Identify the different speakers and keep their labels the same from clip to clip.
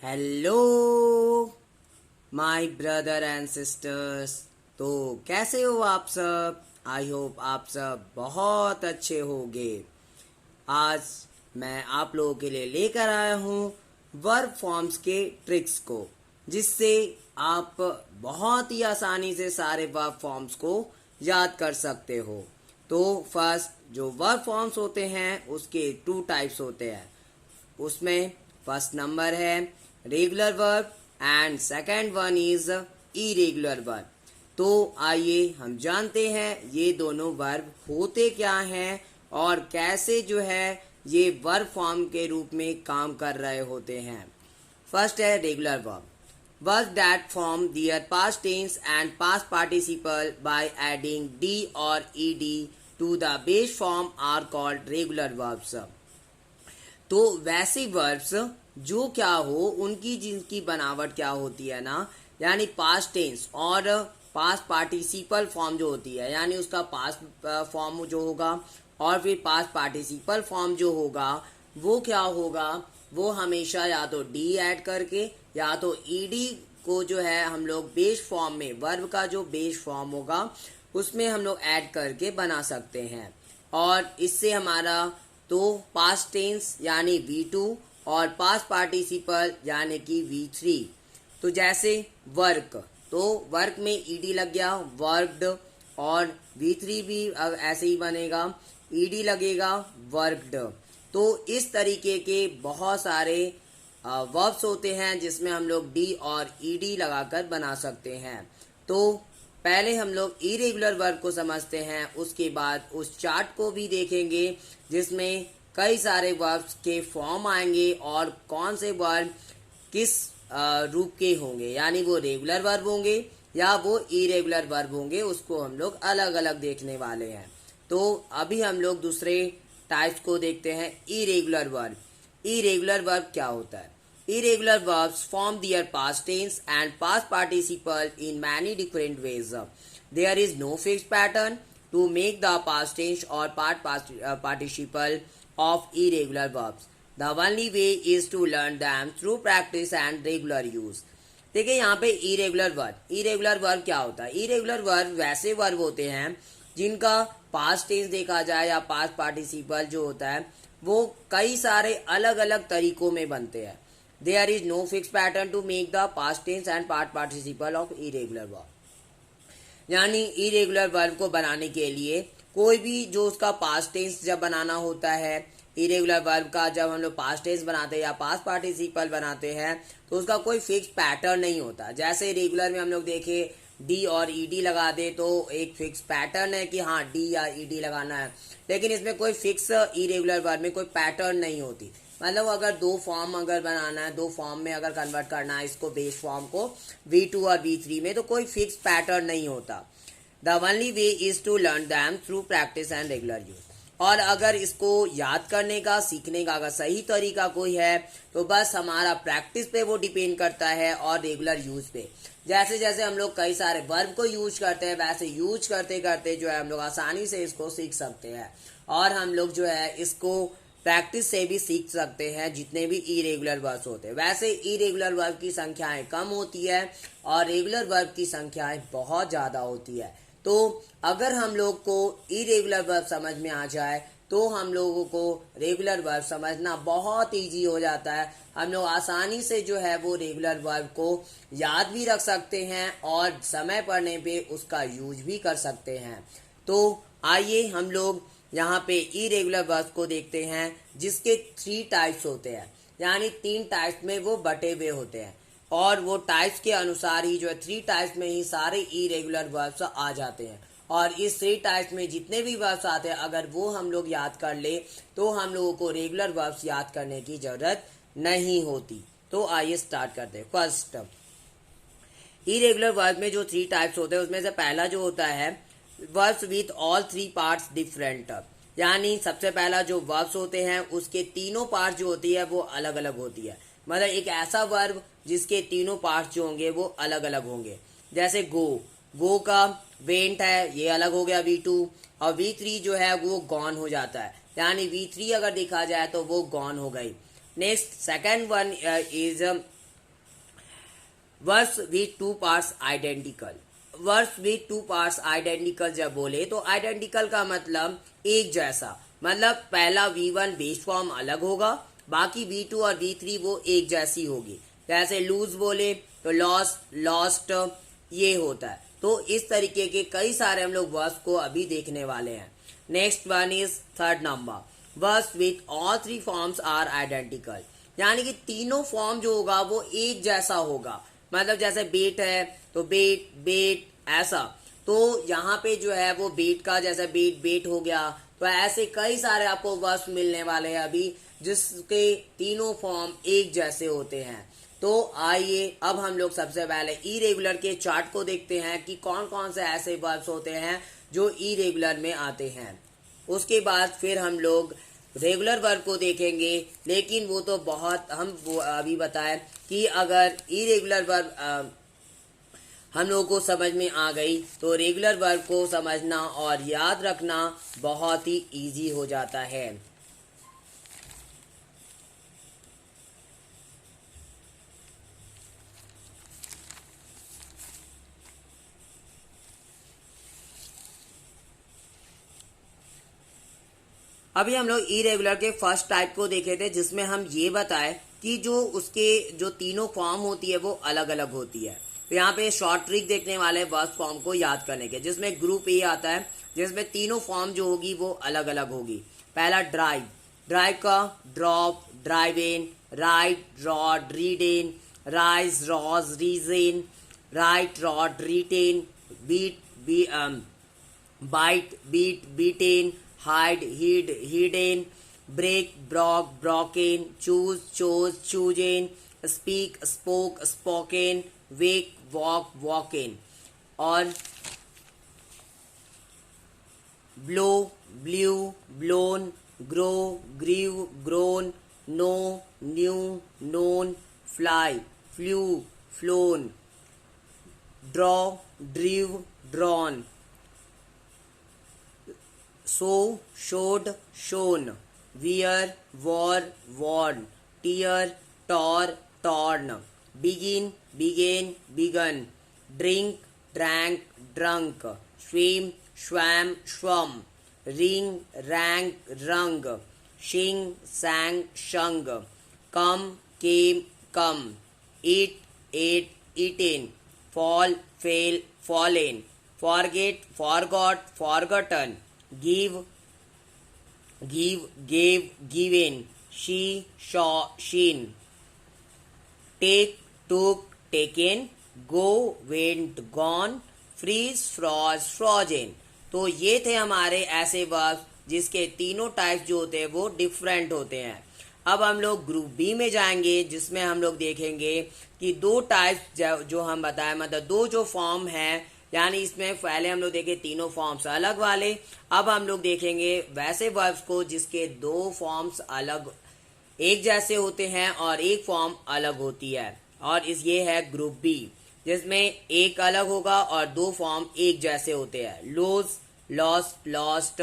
Speaker 1: Hello my brother and sisters. तो कैसे हो आप सब? आई होप आप सब बहुत अच्छे होंगे। आज मैं आप लोगों के लिए लेकर आया हूँ वर्ब फॉर्म्स के ट्रिक्स को, जिससे आप बहुत ही आसानी से सारे वर्ब फॉर्म्स को याद कर सकते हो। तो फर्स्ट जो वर्ब फॉर्म्स होते हैं उसके टू टाइप्स होते हैं। उसमें फर्स्ट नंबर है regular verb and second one is irregular verb. तो आइए हम जानते हैं ये दोनों वर्ब होते क्या हैं और कैसे जो है ये वर्ब फॉर्म के रूप में काम कर रहे होते हैं। फर्स्ट है regular verb, verbs that form their past tense and past participle by adding d or ed to the base form are called regular verbs। तो वैसे वर्ब्स जो क्या हो उनकी जिनकी बनावट क्या होती है ना, यानी पास्ट टेंस और पास्ट पार्टिसिपल फॉर्म जो होती है, यानी उसका पास्ट फॉर्म जो होगा और फिर पास्ट पार्टिसिपल फॉर्म जो होगा वो क्या होगा, वो हमेशा या तो डी ऐड करके या तो ईडी को जो है हम लोग बेस फॉर्म में, वर्ब का जो बेस फॉर्म होगा उसमें हम लोग ऐड करके बना सकते हैं। और इससे हमारा तो पास्ट टेंस यानी V2 और पास्ट पार्टिसिपल यानी कि V3। तो जैसे वर्क, तो वर्क में ईडी लग गया वर्कड, और V3 भी अब ऐसे ही बनेगा, ईडी लगेगा वर्कड। तो इस तरीके के बहुत सारे वर्ब्स होते हैं जिसमें हम लोग डी और ईडी लगाकर बना सकते हैं। तो पहले हम लोग इरेगुलर वर्ब को समझते हैं, उसके बाद उस चार्ट को भी देखेंगे जिसमें कई सारे वर्ब्स के फॉर्म आएंगे और कौन से वर्ब किस रूप के होंगे, यानी वो रेगुलर वर्ब होंगे या वो इरेगुलर वर्ब होंगे, उसको हम लोग अलग अलग देखने वाले हैं। तो अभी हम लोग दूसरे टाइप्स को देखते हैं, इरेगुलर वर्ब। इरेगुलर वर्ब क्या होता है? Irregular verbs form their past tense and past participle in many different ways. There is no fixed pattern to make the past tense or participle of irregular verbs. The only way is to learn them through practice and regular use. देखिए यहाँ पे irregular verb क्या होता है? Irregular verb वैसे verb होते हैं जिनका पास्ट टेंस देखा जाए या पास्ट पार्टिसिपल जो होता है वो कई सारे अलग अलग तरीकों में बनते हैं। There is no fixed pattern to make the past tense and past participle of irregular verb. यानी इरेगुलर वर्ब को बनाने के लिए कोई भी जो उसका पास्ट टेंस जब बनाना होता है, इरेगुलर वर्ब का जब हम लोग पास्ट टेंस बनाते हैं या पास्ट पार्टिसिपल बनाते हैं तो उसका कोई फिक्स पैटर्न नहीं होता। जैसे रेगुलर में हम लोग देखे डी और ईडी लगा दे तो एक फिक्स पैटर्न है कि हाँ डी या ईडी लगाना है, लेकिन इसमें कोई फिक्स इरेगुलर वर्ब में कोई पैटर्न नहीं होती। मतलब अगर दो फॉर्म अगर बनाना है, दो फॉर्म में अगर कन्वर्ट करना है इसको, बेस फॉर्म को V2 और V3 में, तो कोई फिक्स पैटर्न नहीं होता। The only way is to learn them through practice and regular use. और अगर इसको याद करने का, सीखने का अगर सही तरीका कोई है तो बस हमारा प्रैक्टिस पे वो डिपेंड करता है और रेगुलर यूज पे। जैसे जैसे हम लोग कई सारे वर्ब को यूज करते हैं वैसे यूज करते करते जो है हम लोग आसानी से इसको सीख सकते हैं, और हम लोग जो है इसको प्रैक्टिस से भी सीख सकते हैं जितने भी इरेगुलर वर्ब्स होते हैं। वैसे इरेगुलर वर्ब की संख्याएं कम होती है और रेगुलर वर्ब की संख्याएं बहुत ज़्यादा होती है। तो अगर हम लोग को इरेगुलर वर्ब समझ में आ जाए तो हम लोगों को रेगुलर वर्ब समझना बहुत ईजी हो जाता है। हम लोग आसानी से जो है वो रेगुलर वर्ब को याद भी रख सकते हैं और समय पड़ने पे उसका यूज भी कर सकते हैं। तो आइए हम लोग यहाँ पे इरेगुलर वर्ब्स को देखते हैं जिसके 3 टाइप्स होते हैं, यानी 3 टाइप्स में वो बटे हुए होते हैं और वो टाइप्स के अनुसार ही जो है 3 टाइप्स में ही सारे इरेगुलर वर्ब्स आ जाते हैं। और इस 3 टाइप्स में जितने भी वर्ब्स आते हैं अगर वो हम लोग याद कर ले तो हम लोगों को रेगुलर वर्ब्स याद करने की जरूरत नहीं होती। तो आइए स्टार्ट करते हैं। फर्स्ट, इरेगुलर वर्ब में जो 3 टाइप्स होते हैं उसमें से पहला जो होता है verbs with all 3 parts different, यानी सबसे पहला जो वर्ब्स होते हैं उसके तीनों पार्ट जो होती है वो अलग अलग होती है। मतलब एक ऐसा वर्ब जिसके तीनों पार्ट जो होंगे वो अलग अलग होंगे। जैसे गो का वेंट है, ये अलग हो गया V2, और V3 जो है वो गॉन हो जाता है, यानी V3 अगर देखा जाए तो वो गॉन हो गई। Next second one is words with two parts identical. Words with two parts identical जब बोले तो आइडेंटिकल का मतलब एक जैसा, मतलब पहला V1 बेस फॉर्म अलग होगा, बाकी V2 और V3 वो एक जैसी होगी। जैसे लूज बोले तो लॉस, लॉस्ट, ये होता है। तो इस तरीके के कई सारे हम लोग वर्ड्स को अभी देखने वाले हैं। Next one is third number, words with all three forms are identical, यानी कि तीनों फॉर्म जो होगा वो एक जैसा होगा। मतलब जैसे बेट है तो बेट बेट ऐसा, तो यहाँ पे जो है वो बेट का जैसे बेट बेट हो गया। तो ऐसे कई सारे आपको वर्ड्स मिलने वाले हैं अभी जिसके तीनों फॉर्म एक जैसे होते हैं। तो आइए अब हम लोग सबसे पहले इरेगुलर के चार्ट को देखते हैं कि कौन कौन से ऐसे वर्ब्स होते हैं जो इरेगुलर में आते हैं। उसके बाद फिर हम लोग रेगुलर वर्ब को देखेंगे, लेकिन वो तो बहुत हम वो अभी बताएं कि अगर इरेगुलर वर्ब हम लोगों को समझ में आ गई तो रेगुलर वर्ब को समझना और याद रखना बहुत ही इजी हो जाता है। अभी हम लोग इरेगुलर के फर्स्ट टाइप को देखे थे, जिसमें हम ये बताए कि जो उसके जो तीनों फॉर्म होती है वो अलग अलग होती है। तो यहाँ पे शॉर्ट ट्रिक देखने वाले वर्ब फॉर्म को याद करने के, जिसमें ग्रुप ए आता है, जिसमें तीनों फॉर्म जो होगी वो अलग अलग होगी। पहला ड्राइव, ड्राइव का drove, driven, ride, rode, ridden, rise, rose, risen, write, wrote, written, beat, bite, beat, beaten, hide, hid, hidden, break, broke, broken, choose, chose, chosen, speak, spoke, spoken, wake, walk, walking, और blow, blew, blown, grow, grew, grown, know, knew, known, fly, flew, flown, draw, drew, drawn, show, showed, shown, wear, wore, worn, tear, tore, torn, begin, began, begun, drink, drank, drunk, swim, swam, swum, ring, rang, rung, sing, sang, sung, come, came, come, eat, ate, eaten, fall, fail, fallen, forget, forgot, forgotten, give, gave, given, she, saw, seen, take, took, taken, go, went, gone, freeze, froze, frozen। तो ये थे हमारे ऐसे verb जिसके तीनों type जो होते हैं वो डिफरेंट होते हैं। अब हम लोग ग्रुप बी में जाएंगे, जिसमें हम लोग देखेंगे कि दो टाइप जो हम बताए, मतलब दो जो फॉर्म है, यानी इसमें पहले हम लोग देखे तीनों फॉर्म्स अलग वाले, अब हम लोग देखेंगे वैसे वर्ब्स को जिसके दो फॉर्म्स अलग एक जैसे होते हैं और एक फॉर्म अलग होती है। और ये है ग्रुप बी, जिसमें एक अलग होगा और दो फॉर्म एक जैसे होते हैं। Lose, loss, lost,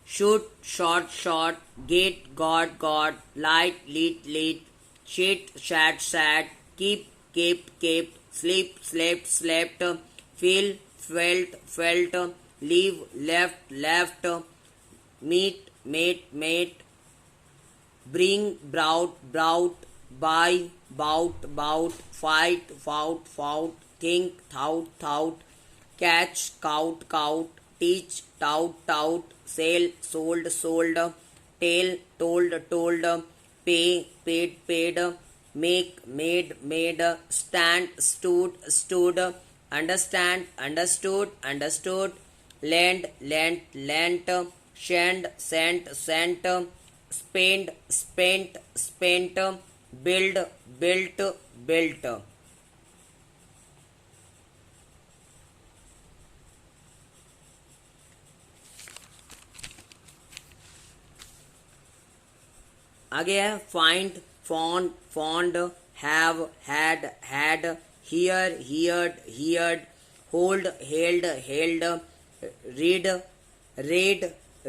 Speaker 1: shoot, shot, shot, get, got, got, light, lit, lit, sit, sat, sat, keep, kept, kept, sleep, slept, slept, feel, felt, felt, leave, left, left, meet, mate, mate, bring, brought, brought, buy, bout, bout, fight, fought, fought, think, thought, thought, catch, count, count, teach, tout, tout, sell, sold, sold, tell, told, told, pay, paid, paid, make, made, made, stand, stood, stood, understand, understood, understood, lend, lent, lent, send, sent, sent, spend, spent, spent, build, built, built। आगे है find, found, found, have, had, had, hear, heard, heard, hold, held, held, read, read,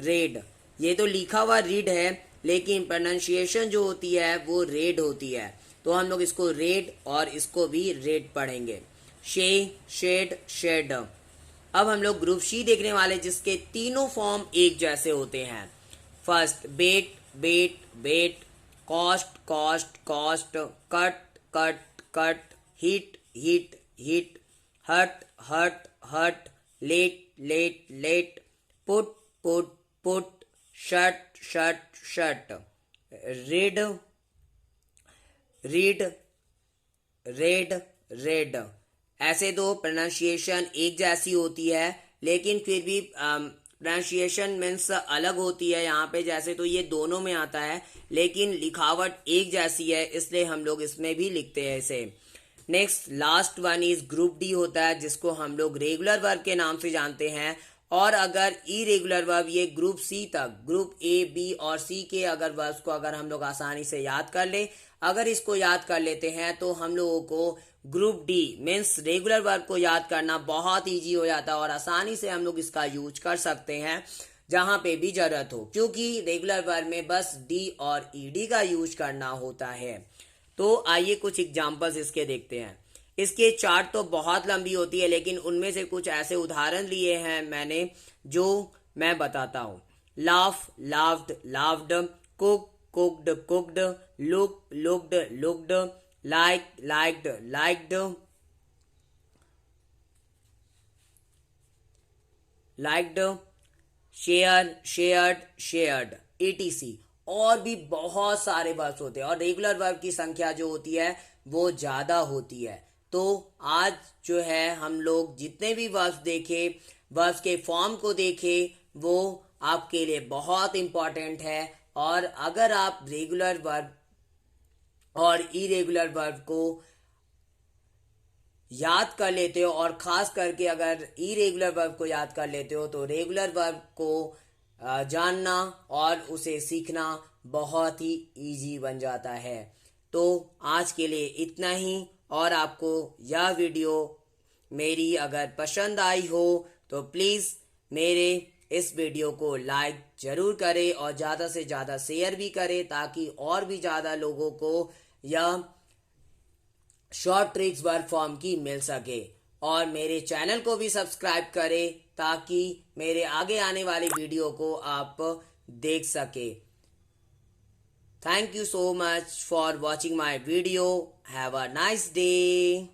Speaker 1: read। ये तो लिखा हुआ read है, लेकिन pronunciation जो होती है वो रेड होती है। तो हम लोग इसको रेड और इसको भी रेड पढ़ेंगे। शे, शेड, शेड। अब हम लोग ग्रुप सी देखने वाले जिसके तीनों फॉर्म एक जैसे होते हैं। First bet, bet, bet. Cost, cost, cost. Cut, cut, cut. Hit, hit, hit. Hurt, hurt, hurt. Let, let, let. Put, put, put. Shut, shut, shut. Read, read, read, read. ऐसे तो प्रोनाउंसिएशन एक जैसी होती है, लेकिन फिर भी प्रोनाउंसिएशन मीन्स अलग होती है यहाँ पे। जैसे तो ये दोनों में आता है, लेकिन लिखावट एक जैसी है, इसलिए हम लोग इसमें भी लिखते हैं इसे। Next last one is group D होता है, जिसको हम लोग रेगुलर वर्ब के नाम से जानते हैं। और अगर इरेगुलर वर्ब ये ग्रुप सी तक, ग्रुप ए, बी और सी के अगर वर्ब्स को अगर हम लोग आसानी से याद कर ले, अगर इसको याद कर लेते हैं तो हम लोगों को group D means regular verb को याद करना बहुत ईजी हो जाता है और आसानी से हम लोग इसका यूज कर सकते हैं जहां पे भी जरूरत हो, क्योंकि रेगुलर वर्ब में बस डी और ईडी का यूज करना होता है। तो आइए कुछ एग्जाम्पल्स इसके देखते हैं। इसके चार्ट तो बहुत लंबी होती है, लेकिन उनमें से कुछ ऐसे उदाहरण लिए हैं मैंने जो मैं बताता हूँ। Laugh, laughed, laughed. Cook, cooked, cooked. Look, looked, looked. Like, liked, liked. Liked. Share, shared, shared, etc। और भी बहुत सारे वर्ब्स होते हैं और रेगुलर वर्ब की संख्या जो होती है वो ज्यादा होती है। तो आज जो है हम लोग जितने भी वर्ब्स देखे, वर्ब्स के फॉर्म को देखे, वो आपके लिए बहुत इंपॉर्टेंट है। और अगर आप रेगुलर वर्ब और इरेगुलर वर्ब को याद कर लेते हो, और खास करके अगर इरेगुलर वर्ब को याद कर लेते हो, तो रेगुलर वर्ब को जानना और उसे सीखना बहुत ही इजी बन जाता है। तो आज के लिए इतना ही। और आपको यह वीडियो मेरी अगर पसंद आई हो तो प्लीज़ मेरे इस वीडियो को लाइक जरूर करें और ज़्यादा से ज़्यादा शेयर भी करें, ताकि और भी ज़्यादा लोगों को यह शॉर्ट ट्रिक्स वर्ब फॉर्म की मिल सके। और मेरे चैनल को भी सब्सक्राइब करें ताकि मेरे आगे आने वाली वीडियो को आप देख सके। Thank you so much for watching my video. Have a nice day.